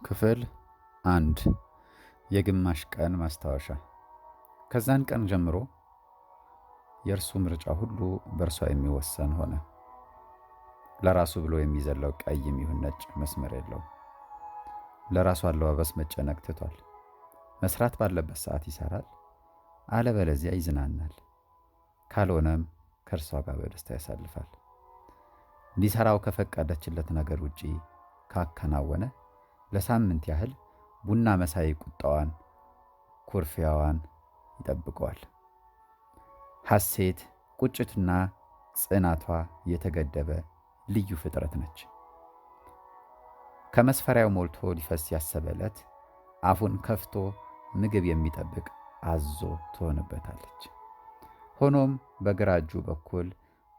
ክፍል 1 የግማሽ ቀን ማስታወሻ። ከዛን ቀን ጀምሮ የእርሱ ምርጫ ሁሉ በእርሷ የሚወሰን ሆነ። ለራሱ ብሎ የሚዘለው ቀይም ይሁን ነጭ መስመር የለውም። ለራሱ አለባበስ መጨነቅ ትቷል። መስራት ባለበት ሰዓት ይሰራል፣ አለበለዚያ ይዝናናል። ካልሆነም ከእርሷ ጋር በደስታ ያሳልፋል። ሊሰራው ከፈቀደችለት ነገር ውጪ ካከናወነ ለሳምንት ያህል ቡና መሳይ ቁጣዋን፣ ኩርፊያዋን ይጠብቀዋል። ሐሴት፣ ቁጭትና ጽናቷ የተገደበ ልዩ ፍጥረት ነች። ከመስፈሪያው ሞልቶ ሊፈስ ያሰበለት አፉን ከፍቶ ምግብ የሚጠብቅ አዞ ትሆንበታለች። ሆኖም በግራ እጁ በኩል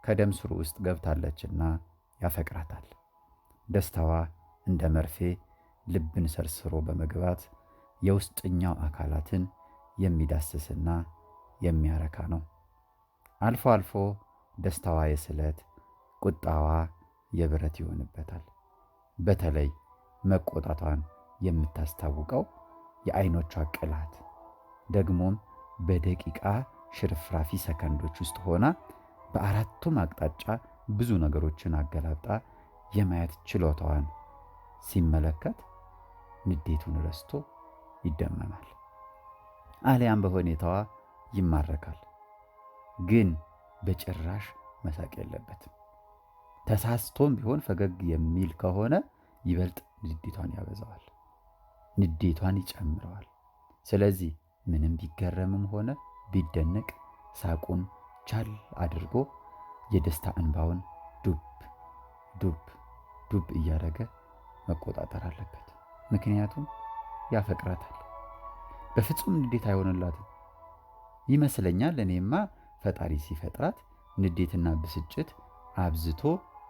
ከደም ስሩ ውስጥ ገብታለችና ያፈቅራታል። ደስታዋ እንደ መርፌ ልብን ሰርስሮ በመግባት የውስጥኛው አካላትን የሚዳስስና የሚያረካ ነው። አልፎ አልፎ ደስታዋ የስለት፣ ቁጣዋ የብረት ይሆንበታል። በተለይ መቆጣቷን የምታስታውቀው የዓይኖቿ ቅላት፣ ደግሞም በደቂቃ ሽርፍራፊ ሰከንዶች ውስጥ ሆና በአራቱም አቅጣጫ ብዙ ነገሮችን አገላብጣ የማየት ችሎታዋን ሲመለከት ንዴቱን ረስቶ ይደመማል፣ አሊያም በሁኔታዋ ይማረካል። ግን በጭራሽ መሳቅ የለበትም። ተሳስቶም ቢሆን ፈገግ የሚል ከሆነ ይበልጥ ንዴቷን ያበዛዋል፣ ንዴቷን ይጨምረዋል። ስለዚህ ምንም ቢገረምም ሆነ ቢደነቅ ሳቁን ቻል አድርጎ የደስታ እንባውን ዱብ ዱብ ዱብ እያደረገ መቆጣጠር አለበት። ምክንያቱም ያፈቅራታል። በፍጹም ንዴት አይሆንላትም ይመስለኛል። እኔማ ፈጣሪ ሲፈጥራት ንዴትና ብስጭት አብዝቶ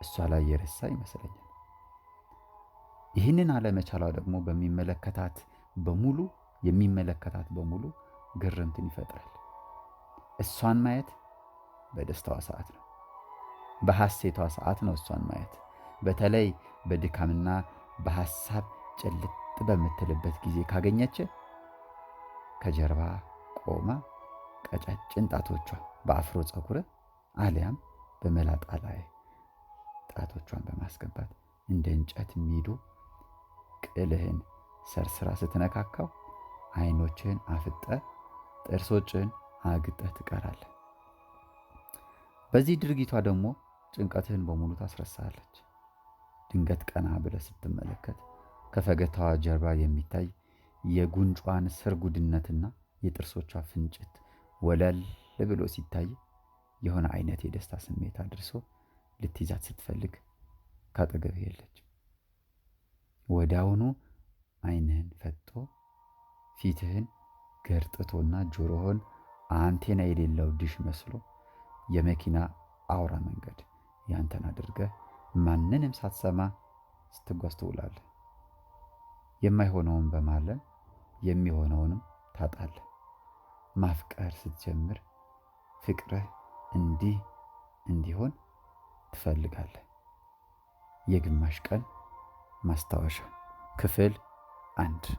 እሷ ላይ የረሳ ይመስለኛል። ይህንን አለመቻሏ ደግሞ የሚመለከታት በሙሉ ግርምትን ይፈጥራል። እሷን ማየት በደስታዋ ሰዓት ነው፣ በሐሴቷ ሰዓት ነው እሷን ማየት። በተለይ በድካምና በሐሳብ ጭልጥ በምትልበት ጊዜ ካገኘች ከጀርባ ቆማ ቀጫጭን ጣቶቿ በአፍሮ ፀጉር አሊያም በመላጣ ላይ ጣቶቿን በማስገባት እንደ እንጨት ሚዱ ቅልህን ሰርስራ ስትነካካው ዓይኖችህን አፍጠ ጥርሶችህን አግጠህ ትቀራለህ። በዚህ ድርጊቷ ደግሞ ጭንቀትህን በሙሉ ታስረሳለች። ድንገት ቀና ብለህ ስትመለከት ከፈገግታዋ ጀርባ የሚታይ የጉንጯን ስርጉድነትና የጥርሶቿ ፍንጭት ወለል ብሎ ሲታይ የሆነ አይነት የደስታ ስሜት አድርሶ ልትይዛት ስትፈልግ ካጠገብህ የለች። ወዲያውኑ ዓይንህን ፈጦ ፊትህን ገርጥቶና ጆሮህን አንቴና የሌለው ዲሽ መስሎ የመኪና አውራ መንገድ ያንተን አድርገህ ማንንም ሳትሰማ ስትጓዝ ትውላለህ። የማይሆነውን በማለም የሚሆነውንም ታጣለህ። ማፍቀር ስትጀምር ፍቅርህ እንዲህ እንዲሆን ትፈልጋለህ። የግማሽ ቀን ማስታወሻ ክፍል 1